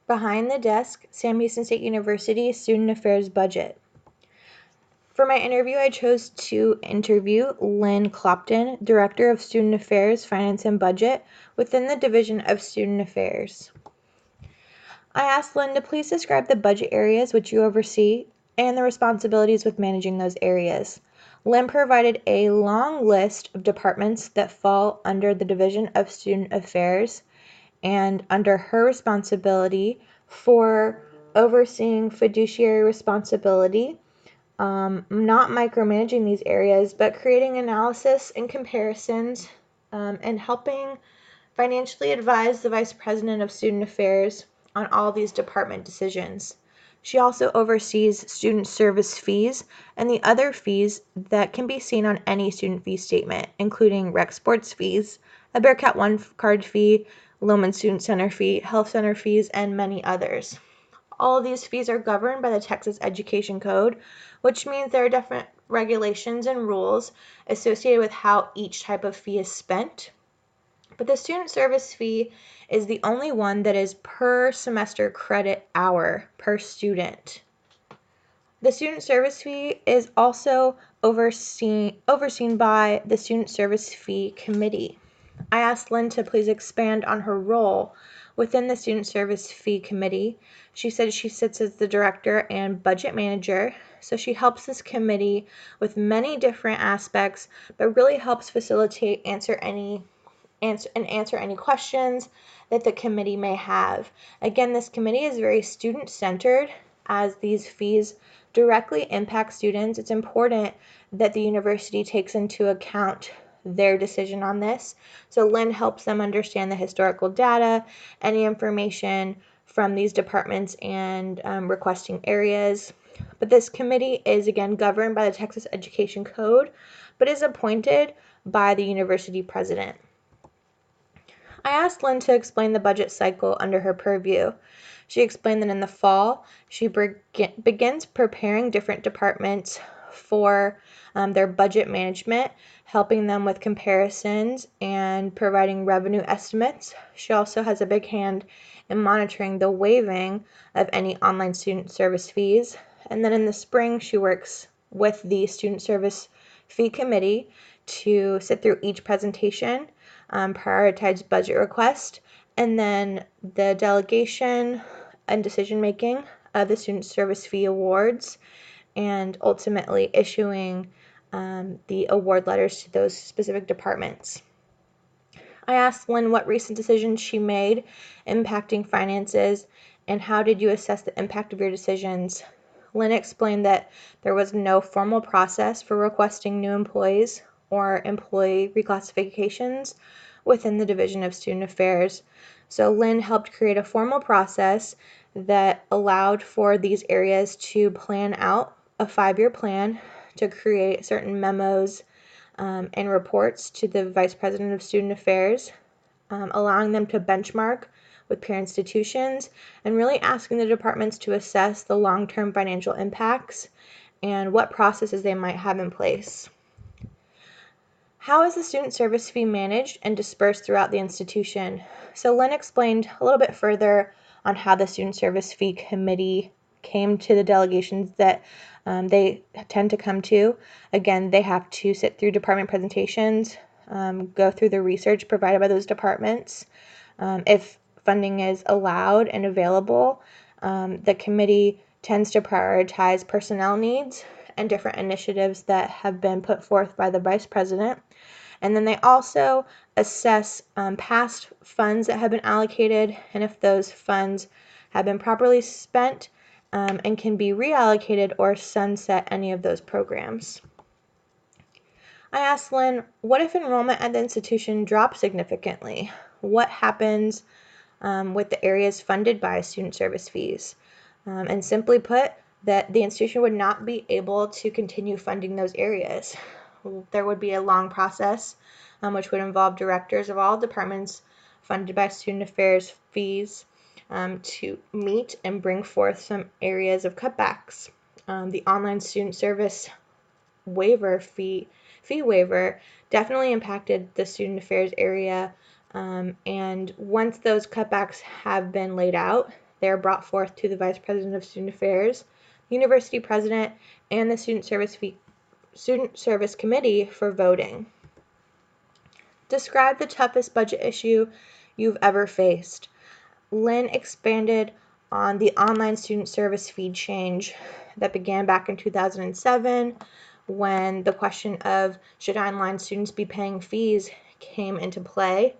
Behind the Desk, Sam Houston State University Student Affairs Budget. For my interview, I chose to interview Lynn Clopton, Director of Student Affairs, Finance and Budget within the Division of Student Affairs. I asked Lynn to please describe the budget areas which you oversee and the responsibilities with managing those areas. Lynn provided a long list of departments that fall under the Division of Student Affairs and under her responsibility for overseeing fiduciary responsibility, not micromanaging these areas, but creating analysis and comparisons, and helping financially advise the Vice President of Student Affairs on all these department decisions. She also oversees student service fees and the other fees that can be seen on any student fee statement, including rec sports fees, a Bearcat One card fee, Loman Student Center fee, health center fees, and many others. All of these fees are governed by the Texas Education Code, which means there are different regulations and rules associated with how each type of fee is spent. But the student service fee is the only one that is per semester credit hour per student. The student service fee is also overseen by the Student Service Fee Committee. I asked Lynn to please expand on her role within the Student Service Fee Committee. She said she sits as the director and budget manager, so she helps this committee with many different aspects, but really helps facilitate answer any questions that the committee may have. Again, this committee is very student-centered as these fees directly impact students. It's important that the university takes into account their decision on this. So Lynn helps them understand the historical data, any information from these departments and requesting areas. But this committee is again governed by the Texas Education Code, but is appointed by the university president. I asked Lynn to explain the budget cycle under her purview. She explained that in the fall, she begins preparing different departments for their budget management, helping them with comparisons and providing revenue estimates. She also has a big hand in monitoring the waiving of any online student service fees. And then in the spring, she works with the Student Service Fee Committee to sit through each presentation, prioritize budget request, and then the delegation and decision making of the student service fee awards, and ultimately issuing the award letters to those specific departments. I asked Lynn what recent decisions she made impacting finances and how did you assess the impact of your decisions. Lynn explained that there was no formal process for requesting new employees or employee reclassifications within the Division of Student Affairs. So Lynn helped create a formal process that allowed for these areas to plan out a 5-year plan, to create certain memos and reports to the Vice President of Student Affairs, allowing them to benchmark with peer institutions, and really asking the departments to assess the long-term financial impacts and what processes they might have in place. How is the student service fee managed and dispersed throughout the institution? So Lynn explained a little bit further on how the Student Service Fee Committee came to the delegations that they tend to come to. Again, they have to sit through department presentations, go through the research provided by those departments. If funding is allowed and available, the committee tends to prioritize personnel needs and different initiatives that have been put forth by the vice president. And then they also assess past funds that have been allocated and if those funds have been properly spent and can be reallocated or sunset any of those programs. I asked Lynn, what if enrollment at the institution drops significantly? What happens with the areas funded by student service fees? And simply put, that the institution would not be able to continue funding those areas. There would be a long process, which would involve directors of all departments funded by student affairs fees to meet and bring forth some areas of cutbacks. The online student service fee waiver definitely impacted the student affairs area, and once those cutbacks have been laid out, They are brought forth to the Vice President of Student Affairs, the University President, and the Student Service Committee for voting. Describe the toughest budget issue you've ever faced. Lynn expanded on the online student service fee change that began back in 2007 when the question of should online students be paying fees came into play.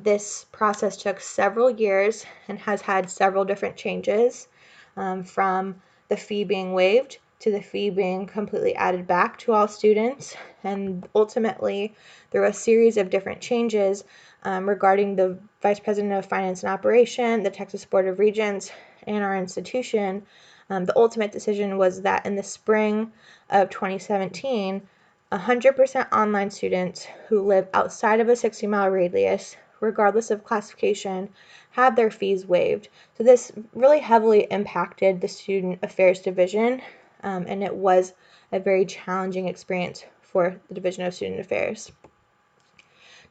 This process took several years and has had several different changes, from the fee being waived to the fee being completely added back to all students, and ultimately through a series of different changes regarding the Vice President of Finance and Operation, the Texas Board of Regents, and our institution. The ultimate decision was that in the spring of 2017, 100% online students who live outside of a 60-mile radius, regardless of classification, have their fees waived. So this really heavily impacted the Student Affairs Division, and it was a very challenging experience for the Division of Student Affairs.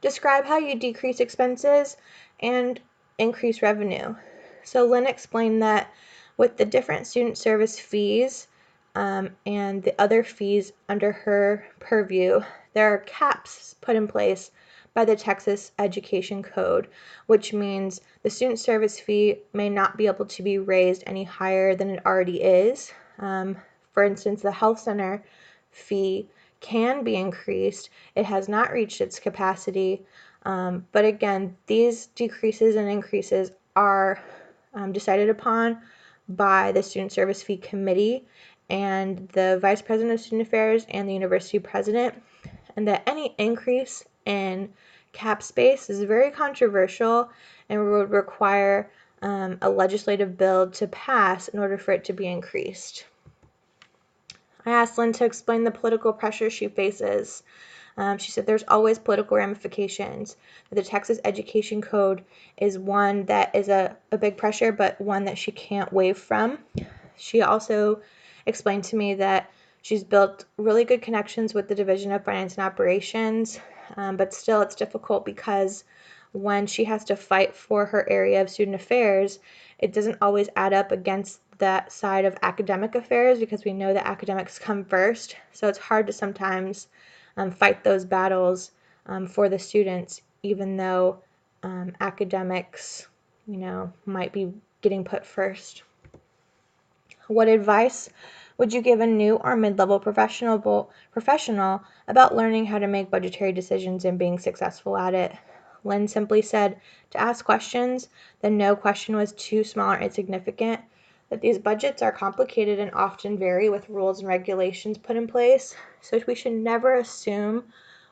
Describe how you decrease expenses and increase revenue. So Lynn explained that with the different student service fees and the other fees under her purview, there are caps put in place by the Texas Education Code, which means the student service fee may not be able to be raised any higher than it already is. For instance, the health center fee can be increased. It has not reached its capacity, but again, these decreases and increases are decided upon by the Student Service Fee Committee and the Vice President of Student Affairs and the University President, and that any increase in cap space is very controversial and would require a legislative bill to pass in order for it to be increased. I asked Lynn to explain the political pressure she faces. She said there's always political ramifications. The Texas Education Code is one that is a big pressure, but one that she can't waive from. She also explained to me that she's built really good connections with the Division of Finance and Operations, but still it's difficult because when she has to fight for her area of student affairs, it doesn't always add up against that side of academic affairs because we know that academics come first. So it's hard to sometimes fight those battles for the students, even though academics, might be getting put first. What advice would you give a new or mid-level professional about learning how to make budgetary decisions and being successful at it? Lynn simply said to ask questions, that no question was too small or insignificant, that these budgets are complicated and often vary with rules and regulations put in place, so we should never assume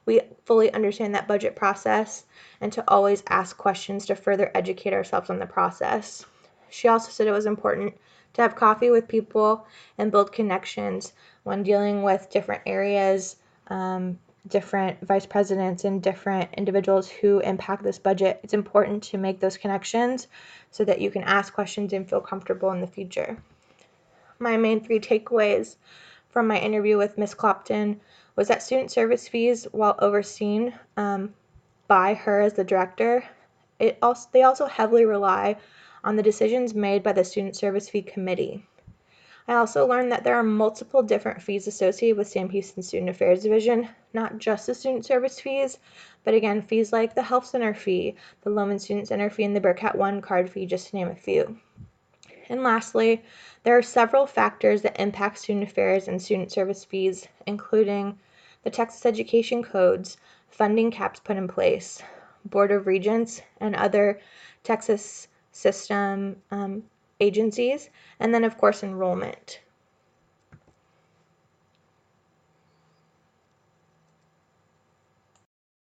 we fully understand that budget process and to always ask questions to further educate ourselves on the process. She also said it was important to have coffee with people and build connections when dealing with different areas, different vice presidents and different individuals who impact this budget. It's important to make those connections so that you can ask questions and feel comfortable in the future. My main 3 takeaways from my interview with Ms. Clopton was that student service fees, while overseen by her as the director, they also heavily rely on the decisions made by the Student Service Fee Committee. I also learned that there are multiple different fees associated with Sam Houston Student Affairs Division, not just the student service fees, but again, fees like the Health Center fee, the Loman Student Center fee, and the Bearcat One card fee, just to name a few. And lastly, there are several factors that impact student affairs and student service fees, including the Texas Education Codes, funding caps put in place, Board of Regents, and other Texas system agencies, and then of course enrollment.